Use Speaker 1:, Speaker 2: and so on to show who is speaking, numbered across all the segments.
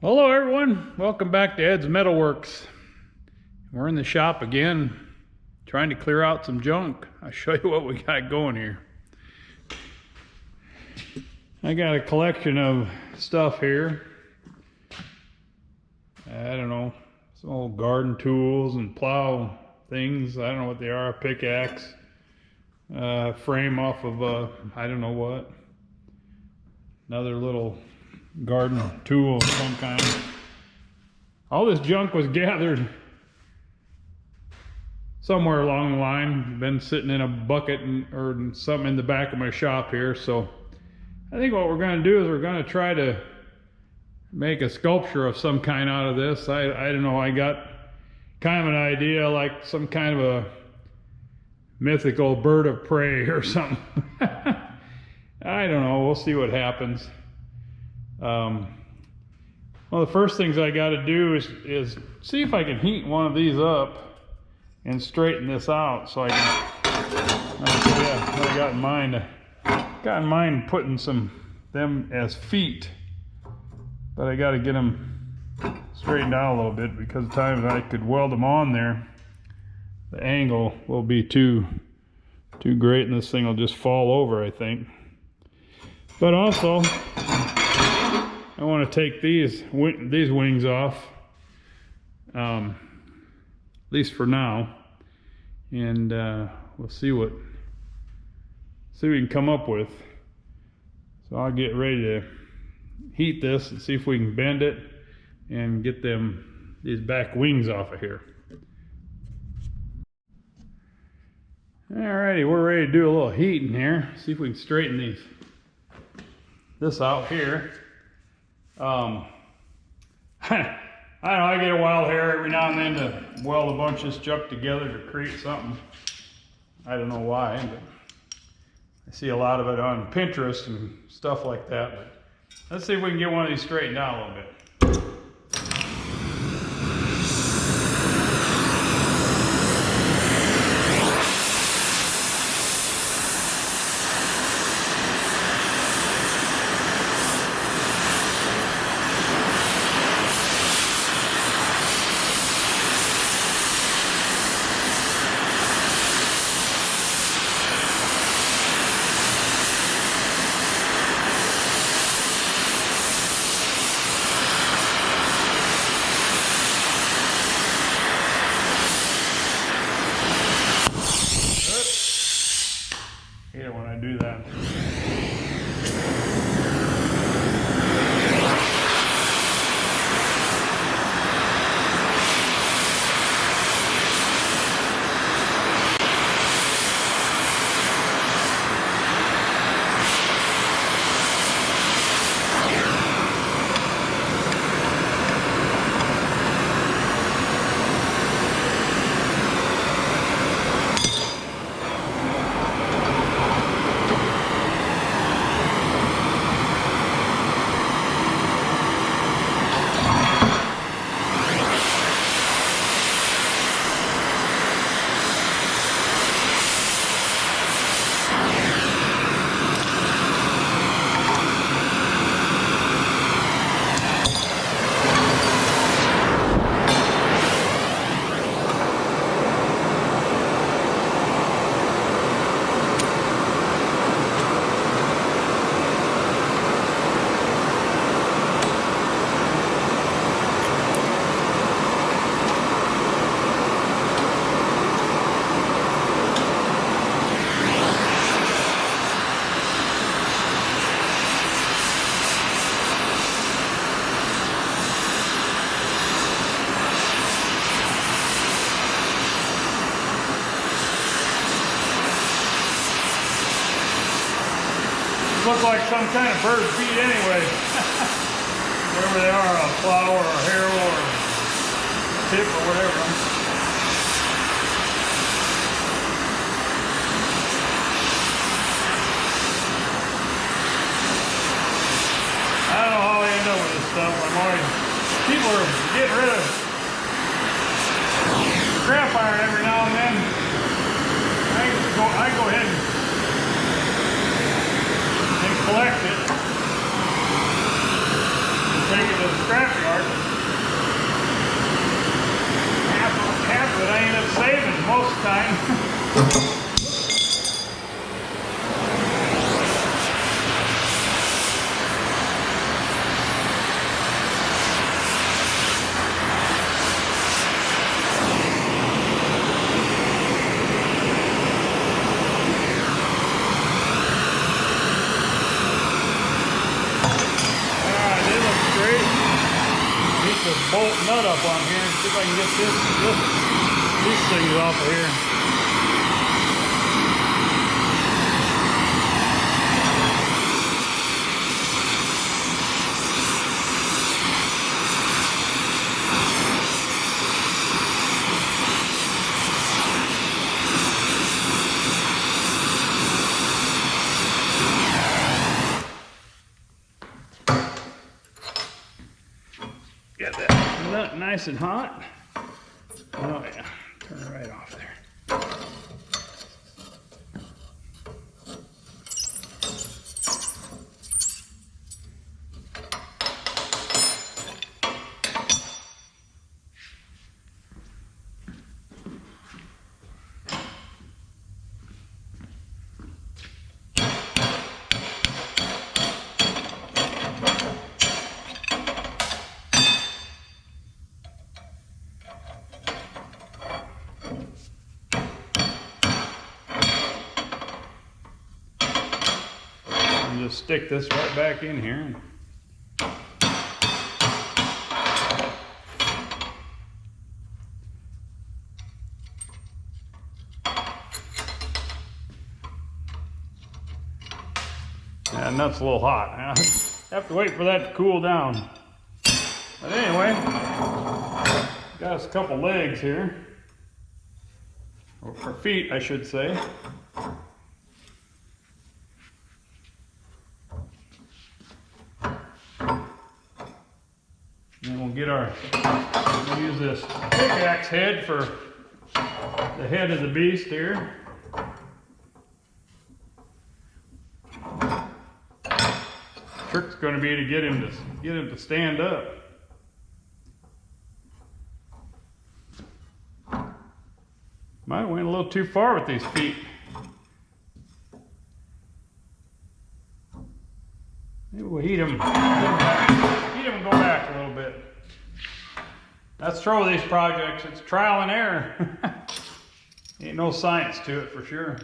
Speaker 1: Hello everyone, welcome back to Ed's Metalworks. We're in the shop again, trying to clear out some junk. I'll show you what we got going here. I got a collection of stuff here. I don't know, some old garden tools and plow things. I don't know what they are, a pickaxe, frame off of I don't know what. Another little garden tool of some kind. All this junk was gathered somewhere along the line, been sitting in a bucket or something in the back of my shop here. So I think what we're going to do is we're going to try to make a sculpture of some kind out of this. I don't know, I got kind of an idea like some kind of a mythical bird of prey or something. I don't know, we'll see what happens. One of the first things I got to do is see if I can heat one of these up and straighten this out so I can, what I got in mind putting them as feet, but I got to get them straightened out a little bit because the times I could weld them on there, the angle will be too great and this thing will just fall over, I think. But also I want to take these wings off, at least for now, and we'll see what we can come up with. So I'll get ready to heat this and see if we can bend it and get these back wings off of here. Alrighty, we're ready to do a little heating here. See if we can straighten this out here. I don't know, I get a wild hair every now and then to weld a bunch of this junk together to create something. I don't know why, but I see a lot of it on Pinterest and stuff like that. But let's see if we can get one of these straightened out a little bit. Hate it when I do that. Look like some kind of bird's feet anyway. Wherever they are, a plow or a harrow or a tip or whatever. I don't know how I end up with this stuff. People are getting rid of scrap iron every now and then. I go ahead and collect it and take it to the scrapyard. Half of it I end up saving most of the time. Bolt nut up on here and see if I can get these things off of here. Get that nut nice and hot. Oh yeah, turn it right off there. Just stick this right back in here. Yeah, nut's a little hot. I have to wait for that to cool down. But anyway, got us a couple legs here, or feet, I should say. And we'll get we'll use this pickaxe head for the head of the beast here. Trick's going to be to get him to stand up. Might have went a little too far with these feet. Maybe we'll heat them and go back a little bit. That's the trouble with these projects. It's trial and error. Ain't no science to it for sure.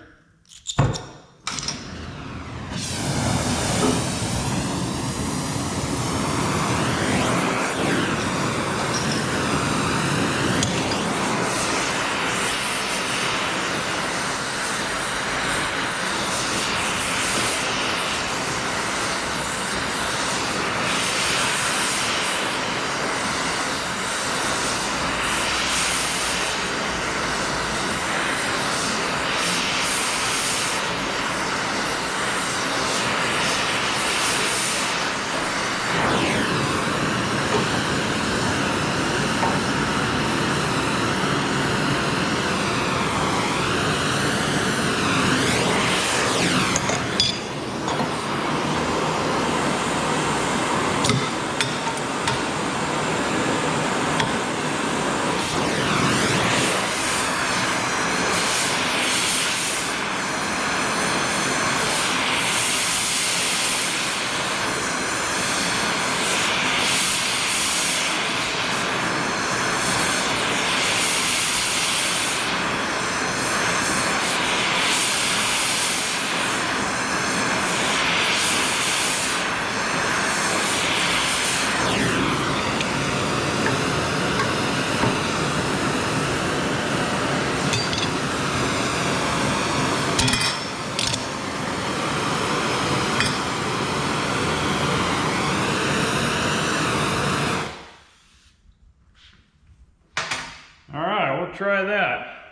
Speaker 1: Try that.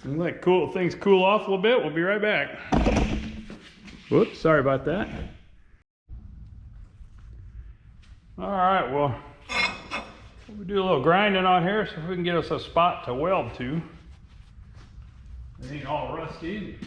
Speaker 1: And let things cool off a little bit. We'll be right back. Whoops, sorry about that. All right, well, we'll do a little grinding on here so we can get us a spot to weld to. It ain't all rusty.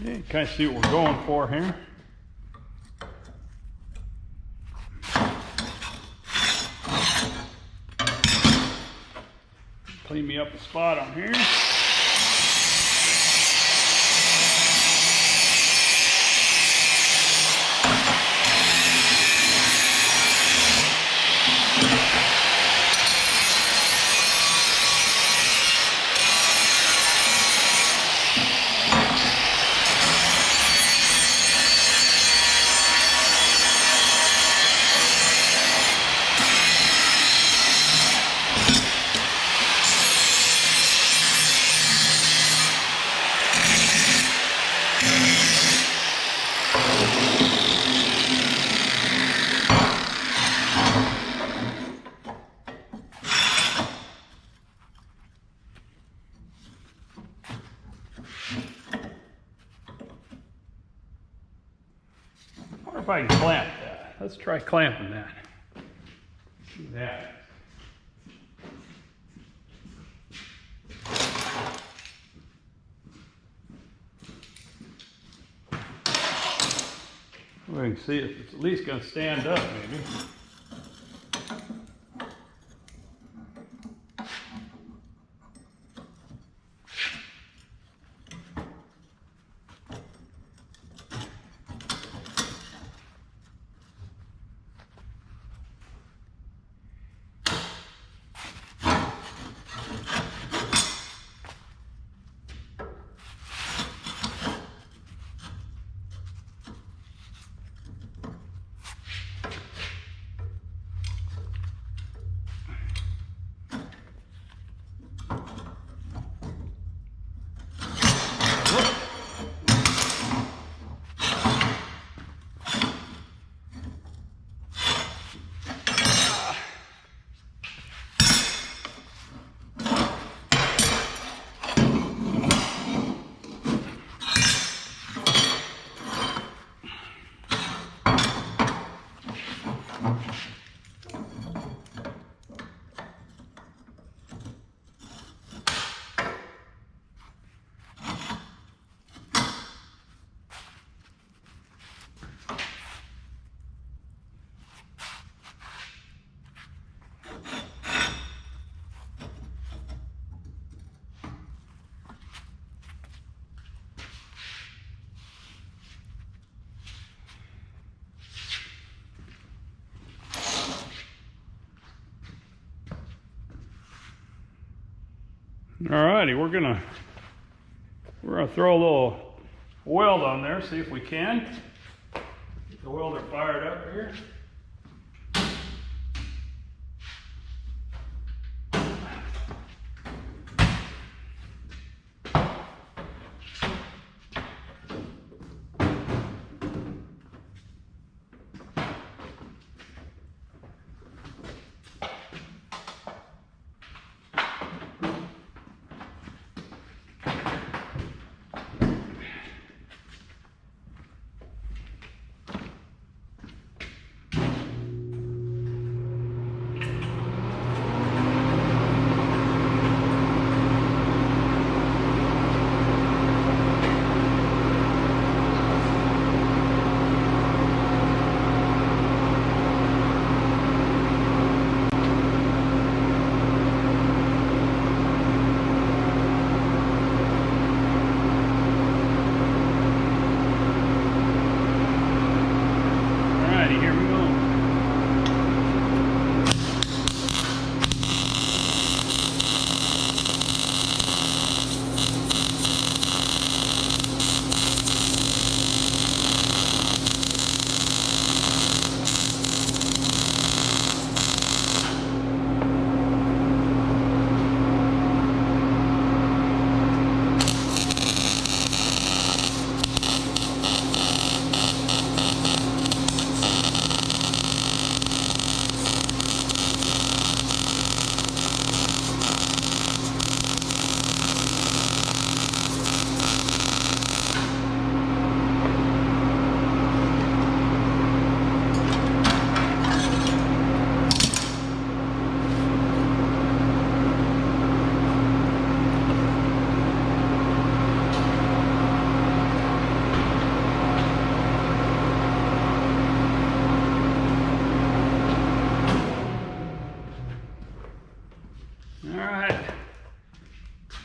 Speaker 1: Yeah, kind of see what we're going for here. Clean me up a spot on here. I wonder if I can clamp that. Let's try clamping that. Do that. We can see if it's at least going to stand up, maybe. Alrighty, we're gonna throw a little weld on there, see if we can. Get the welder fired up here.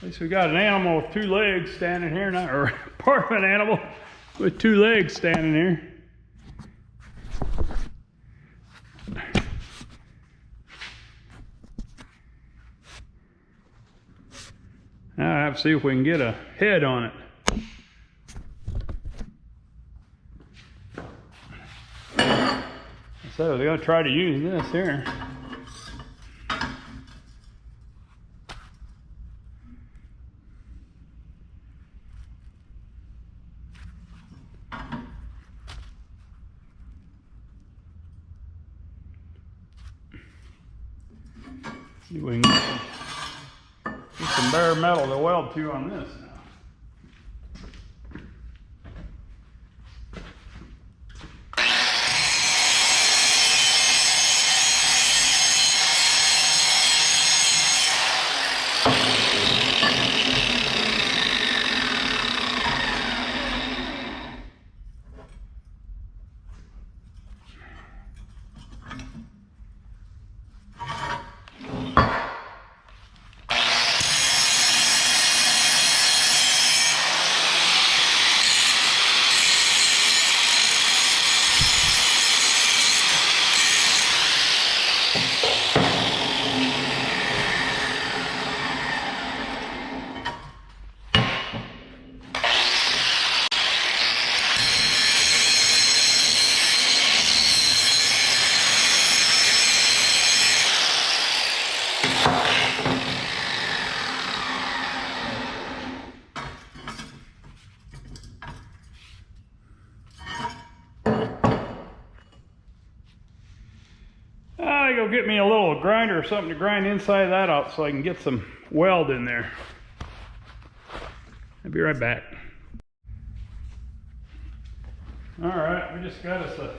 Speaker 1: At least we got an animal with 2 legs standing here now, or part of an animal with 2 legs standing here. Now I have to see if we can get a head on it. So we're going to try to use this here. See if we can get some bare metal to weld to on this now. Go get me a little grinder or something to grind inside of that out so I can get some weld in there. I'll be right back. Alright, we just got us a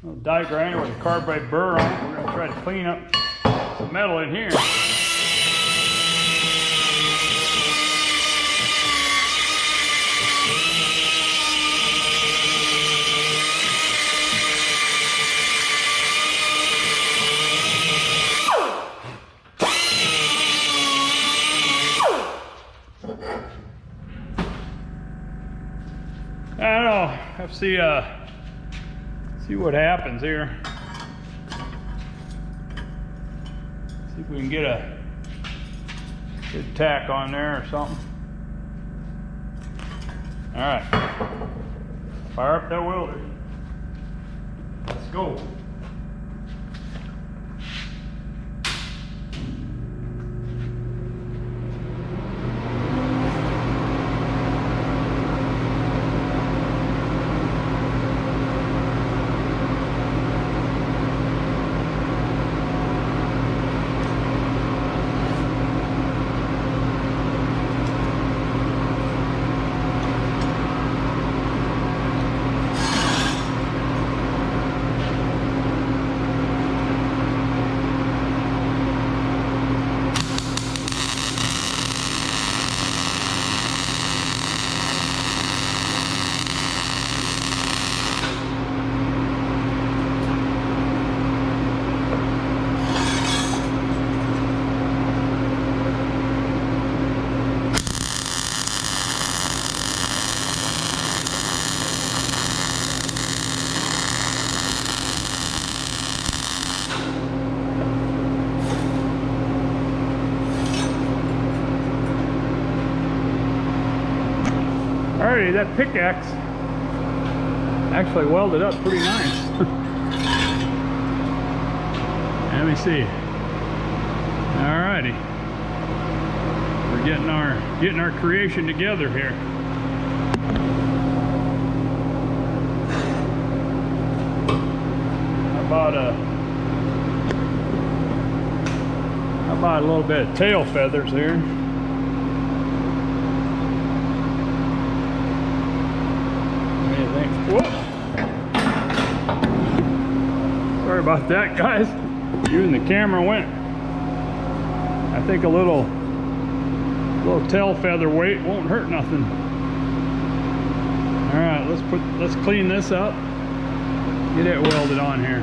Speaker 1: little die grinder with a carbide burr on it. We're going to try to clean up some metal in here. I don't know. Have to see what happens here. See if we can get a good tack on there or something. All right, fire up that welder. Let's go. Alrighty, that pickaxe actually welded up pretty nice. Let me see. Alrighty, we're getting our creation together here. How about a little bit of tail feathers here? Whoa. Sorry about that, guys. Using the camera went. I think a little tail feather weight won't hurt nothing. All right, let's clean this up. Get it welded on here.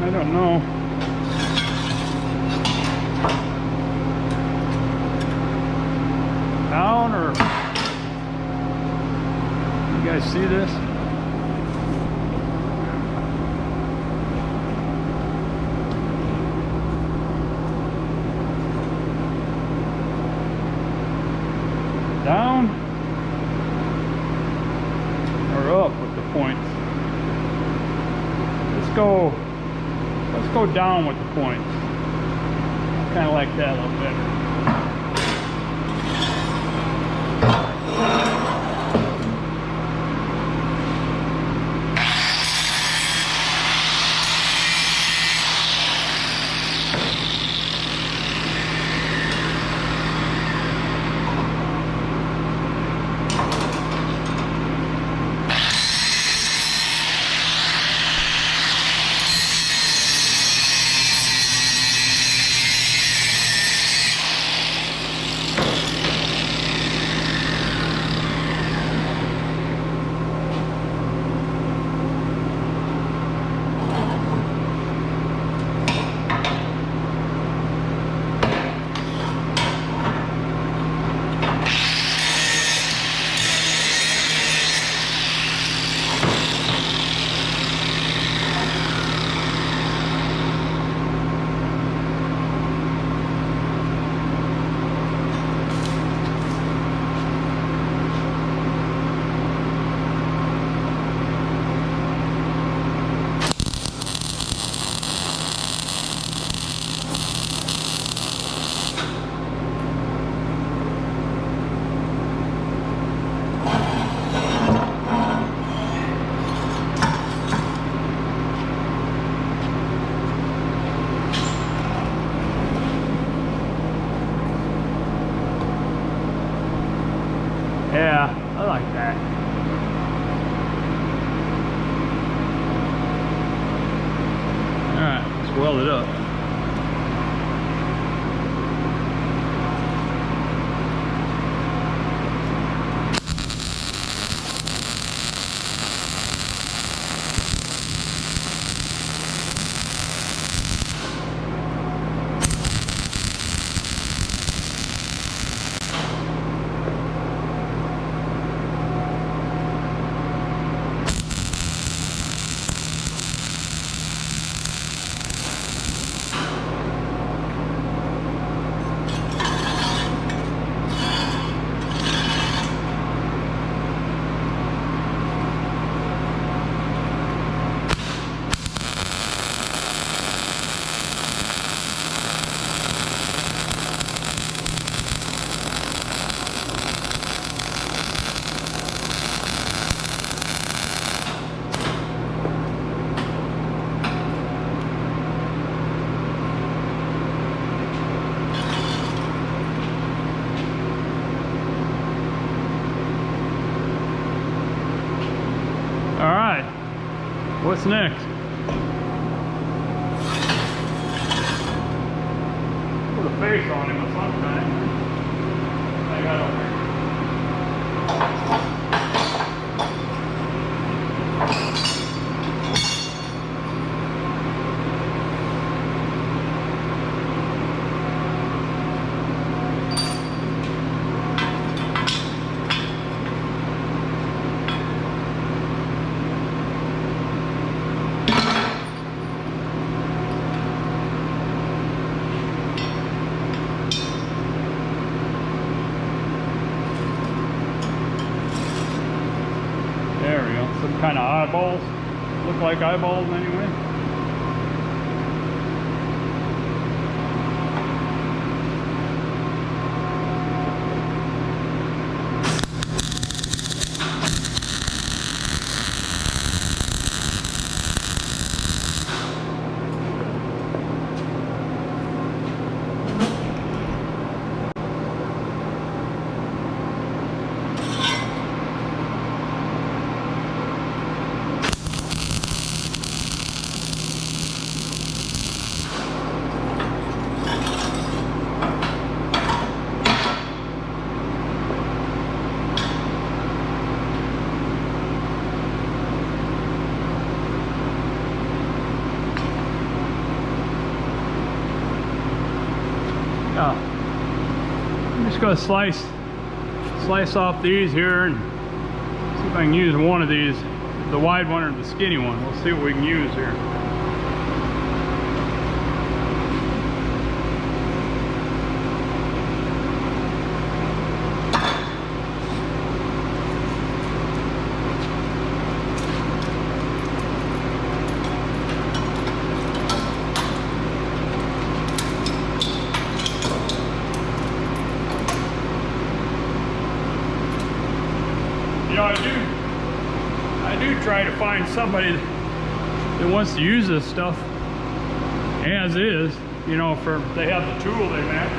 Speaker 1: I don't know. Down or you guys see this? Down or up with the points? Let's go down with the points. Kind of like that a little better. Yeah, I like that. All right, let's weld it up. All right, what's next? Put a face on him or something. I got over here. There we go. Some kind of eyeballs. Look like eyeballs anyway. just gonna slice off these here and see if I can use one of these, the wide one or the skinny one. We'll see what we can use here. I do try to find somebody that wants to use this stuff as is, you know, for they have the tool they match.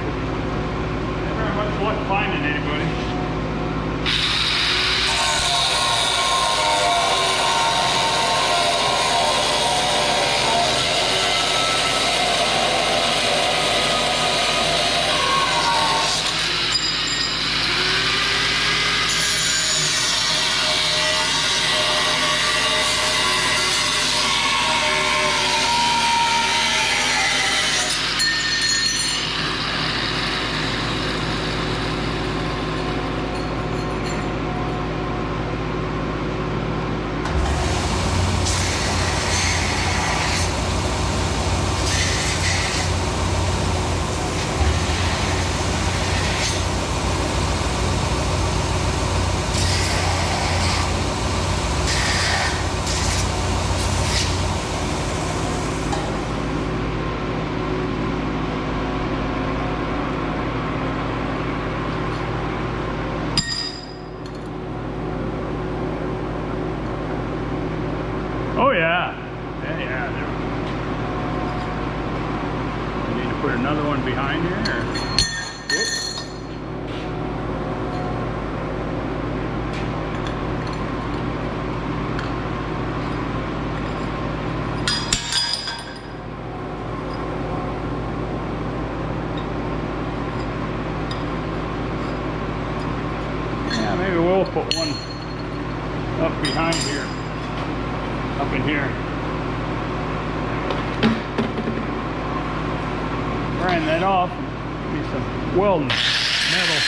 Speaker 1: Not very much luck finding anybody. Oh yeah, yeah. You need to put another one behind here. Or... Whoops. Yeah, maybe we'll put one up behind here. Up in here. Grind that off. Give me some welding metal.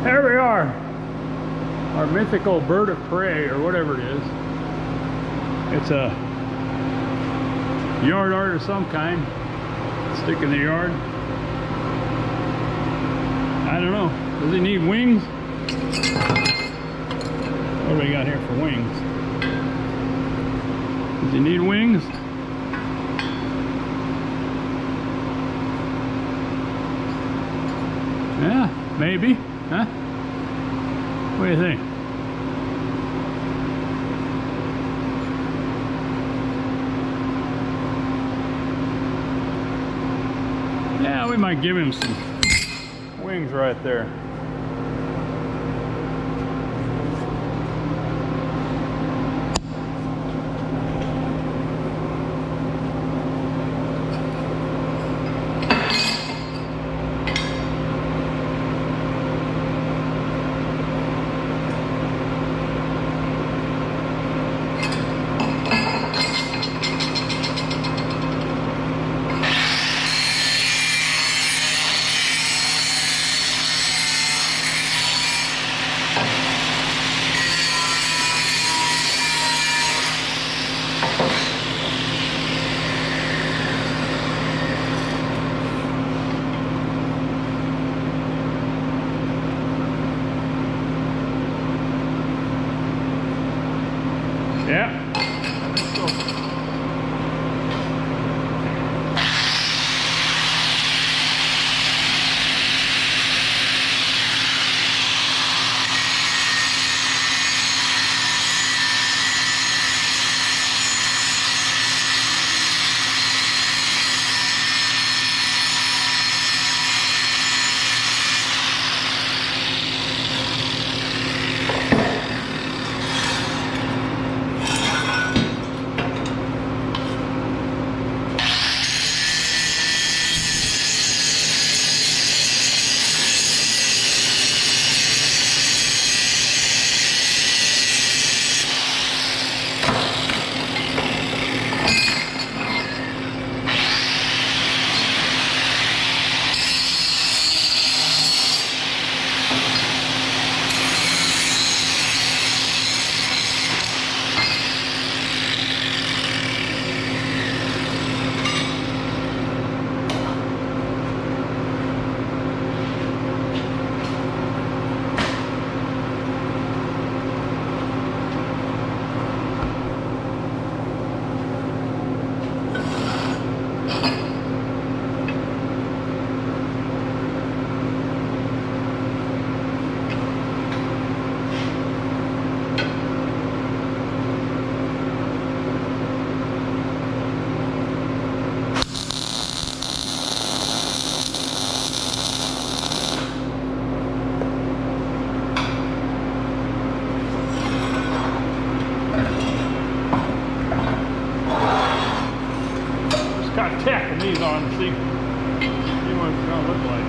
Speaker 1: There we are, our mythical bird of prey, or whatever it is. It's a yard art of some kind. Stick in the yard. I don't know. Does he need wings? What do we got here for wings? Does he need wings? Yeah, maybe. Huh? What do you think? Yeah, we might give him some wings right there. Yeah. Let's go. Tacking these on to see what it's going to look like.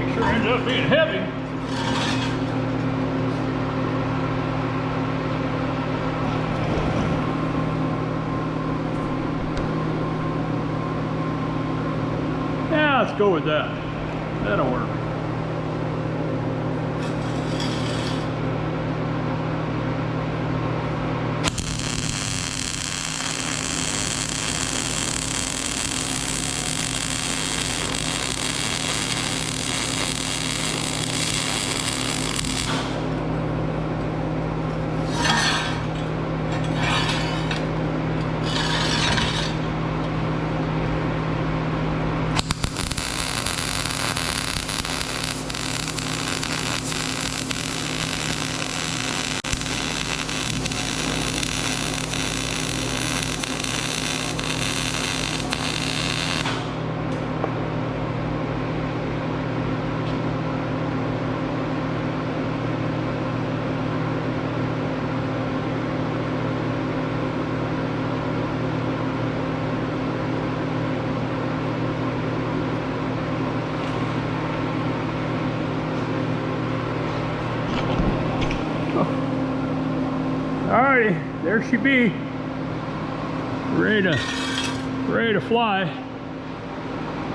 Speaker 1: It sure ends up being heavy. Yeah, let's go with that. That'll work. Alrighty, there she be, ready to fly.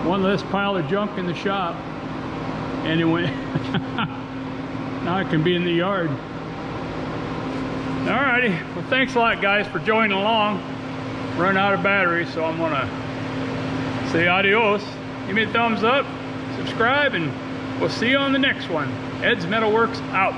Speaker 1: One less pile of junk in the shop. Anyway, now I can be in the yard. Alrighty, well thanks a lot guys for joining along. Run out of battery, so I'm gonna say adios. Give me a thumbs up, subscribe, and we'll see you on the next one. Ed's Metal Works out.